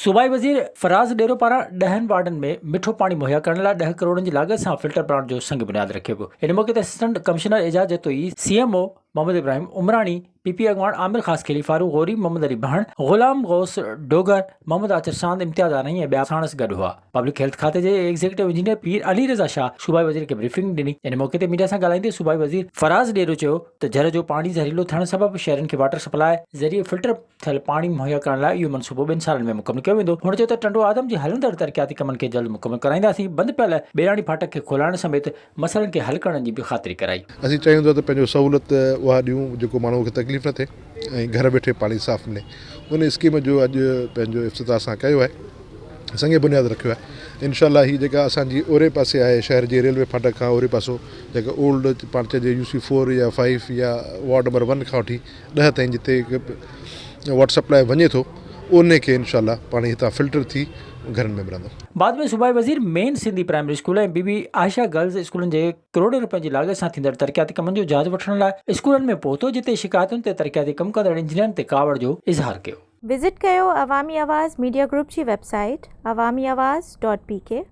सूबाई वज़ीर फराज़ डेरो पारां 10 वार्डन में मिठो पानी मुहैया करण लाइ 10 करोड़नि जी लागत सां फिल्टर प्लांट जो संग बुनियाद रखियो वियो। इन मौक़े ते assistant commissioner Ejaz Jatoi, CMO Muhammad Ibrahim Umrani, PP अॻवान आमिर ख़ास खेली, फारूक गौरी, मोहम्मद अली बहण, गुलाम गौस डोगर, मोहम्मद आतिर सांद, इम्तियाज आरही ऐं ॿिया साणस गॾु हुआ। पब्लिक हेल्थ खाते जे एग्जीक्यूटिव इंजीनियर पीर अली रज़ा शाह सूबाई वज़ीर खे ब्रीफिंग ॾिनी। इन मौक़े ते मीडिया सां ॻाल्हाईंदे सूबाई वज़ीर फराज़ डेरो चयो त झर जो पाणी ज़हरीलो थियण सबबि शहरनि खे वाटर सप्लाई ज़रिए फिल्टर थियल पाणी मुहैया करण लाइ इहो मनसूबो 2 सालनि में मुकमल कयो वेंदो। हुन चयो त टंडो आदम जी हलंदड़ तरक़ियाती कमनि खे जल्द मुकमल कराईंदासीं। बंदि पियल बेराणी फाटक खे खोलाइण समेत मसइलनि खे हल करण जी बि ख़ातिरी कराई। असीं चाहियूं था त पंहिंजो सहूलियत उहा ॾियूं जेको माण्हू खे तकलीफ़ न थिए ऐं घर वेठे पाणी साफ़ मिले। उन स्कीम जो अॼु पंहिंजो इफ़्तिताह असां कयो आहे, संगे बुनियाद रखियो आहे। इंशाअल्लाह ही जेका असांजी ओरे पासे आहे, शहर जे रेलवे फाटक खां ओरे पासो जेका ओल्ड पाण चइजे UC4 या 5 या वार्ड नंबर 1 खां वठी 10 ताईं जिते वाटर सप्लाई वञे थो, उन खे इंशाअल्लाह पाणी हितां फिल्टर थी घरनि में मिलंदो। बाद में सूबाई वज़ीर मेन सिंधी प्राइमरी स्कूल ऐं बीबी आयशा गर्ल्स स्कूलनि जे करोड़नि रुपयनि जी लागत सां थींदड़ तरक़ियाती कमनि जो जाइज़ो वठण लाइ स्कूलनि में पहुतो, जिते शिकायतुनि ते तरक़ियाती कमु कंदड़ इंजीनियरनि ते कावड़ जो इज़हार कयो। विज़िट कयो अवामी आवाज़ मीडिया ग्रुप जी वेबसाइट awamiawaz.pk।